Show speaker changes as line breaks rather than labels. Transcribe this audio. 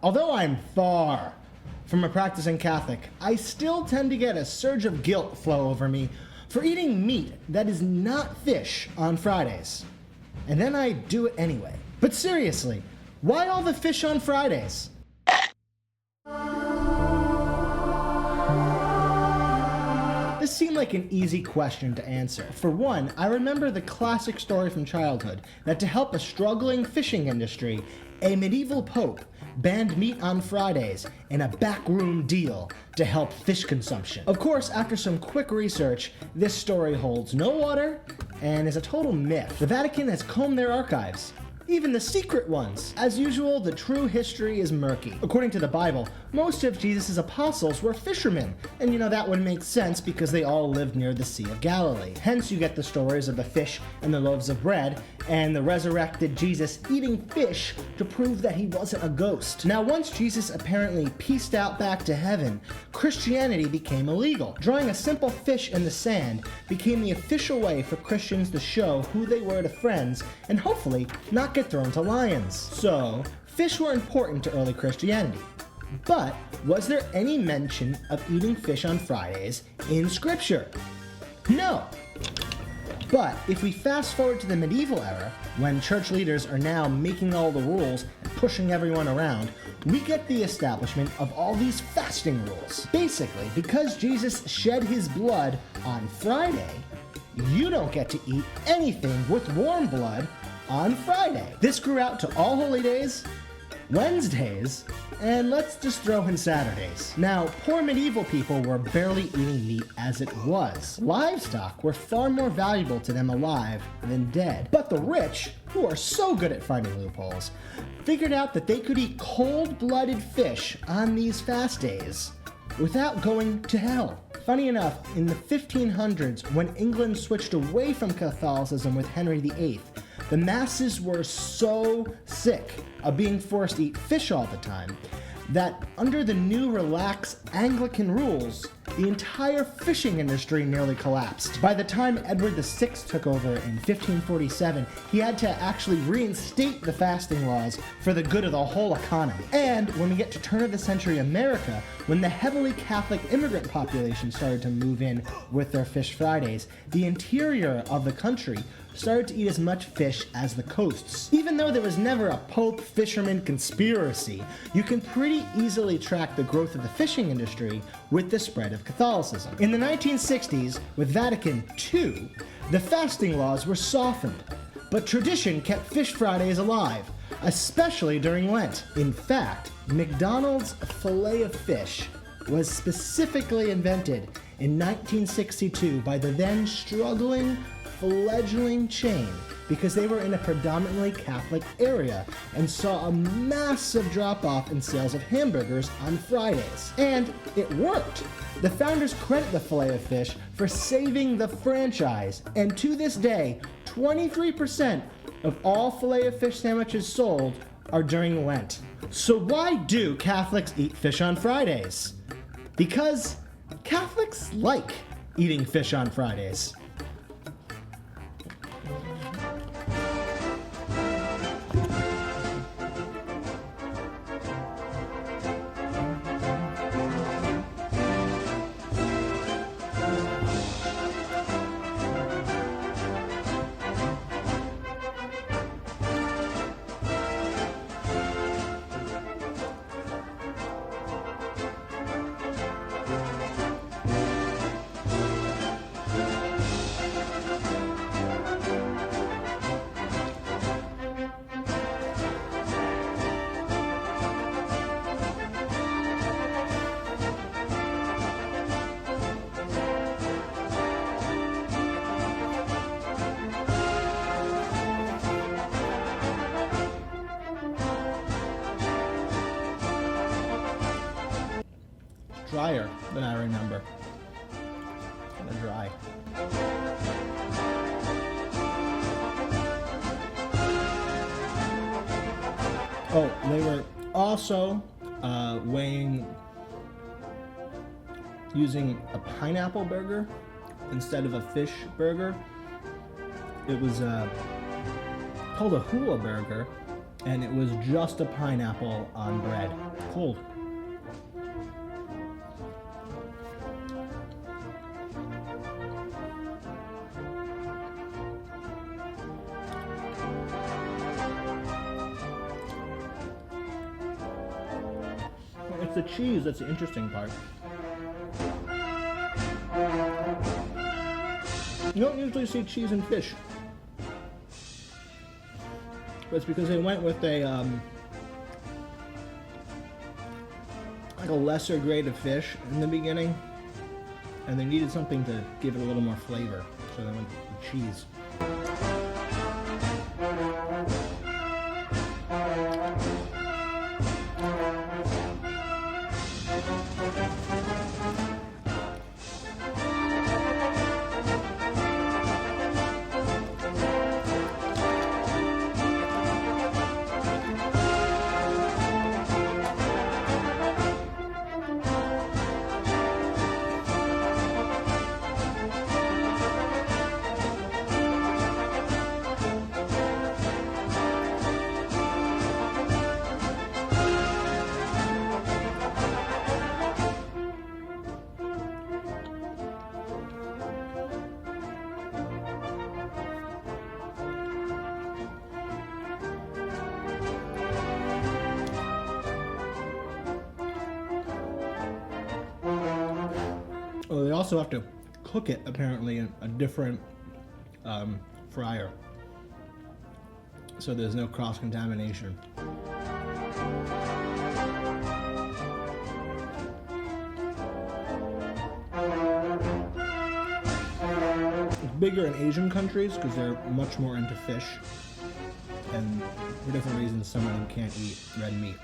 Although I'm far from a practicing Catholic, I still tend to get a surge of guilt flow over me for eating meat that is not fish on Fridays. And then I do it anyway. But seriously, why all the fish on Fridays? This seemed like an easy question to answer. For one, I remember the classic story from childhood that to help a struggling fishing industry, a medieval pope banned meat on Fridays in a backroom deal to help fish consumption. Of course, after some quick research, this story holds no water and is a total myth. The Vatican has combed their archives, even the secret ones. As usual, the true history is murky. According to the Bible, most of Jesus' apostles were fishermen, and that would make sense because they all lived near the Sea of Galilee. Hence you get the stories of the fish and the loaves of bread, and the resurrected Jesus eating fish to prove that he wasn't a ghost. Now, once Jesus apparently peaced out back to heaven, Christianity became illegal. Drawing a simple fish in the sand became the official way for Christians to show who they were to friends and hopefully not get thrown to lions. So, fish were important to early Christianity. But was there any mention of eating fish on Fridays in Scripture? No. But if we fast forward to the medieval era, when church leaders are now making all the rules and pushing everyone around, we get the establishment of all these fasting rules. Basically, because Jesus shed his blood on Friday, you don't get to eat anything with warm blood on Friday. This grew out to all holy days, Wednesdays, and let's just throw in Saturdays. Now, poor medieval people were barely eating meat as it was. Livestock were far more valuable to them alive than dead. But the rich, who are so good at finding loopholes, figured out that they could eat cold-blooded fish on these fast days without going to hell. Funny enough, in the 1500s, when England switched away from Catholicism with Henry VIII, the masses were so sick of being forced to eat fish all the time that under the new relaxed Anglican rules, the entire fishing industry nearly collapsed. By the time Edward VI took over in 1547, he had to actually reinstate the fasting laws for the good of the whole economy. And when we get to turn of the century America, when the heavily Catholic immigrant population started to move in with their Fish Fridays, the interior of the country started to eat as much fish as the coasts. Even though there was never a Pope-fisherman conspiracy, you can pretty easily track the growth of the fishing industry with the spread of Catholicism. In the 1960s, with Vatican II, the fasting laws were softened, but tradition kept Fish Fridays alive, especially during Lent. In fact, McDonald's filet of fish was specifically invented in 1962 by the then struggling fledgling chain because they were in a predominantly Catholic area and saw a massive drop-off in sales of hamburgers on Fridays. And it worked. The founders credit the filet of fish for saving the franchise, and to this day, 23% of all filet of fish sandwiches sold are during Lent. So why do Catholics eat fish on Fridays? Because Catholics like eating fish on Fridays. Drier than I remember. Kind of dry. Oh, they were also using a pineapple burger instead of a fish burger. It was called a hula burger, and it was just a pineapple on bread. cold. It's the cheese that's the interesting part. You don't usually see cheese in fish. But it's because they went with a like a lesser grade of fish in the beginning, and they needed something to give it a little more flavor, so they went with cheese. Oh, they also have to cook it apparently in a different fryer, so there's no cross-contamination. It's bigger in Asian countries because they're much more into fish, and for different reasons some of them can't eat red meat.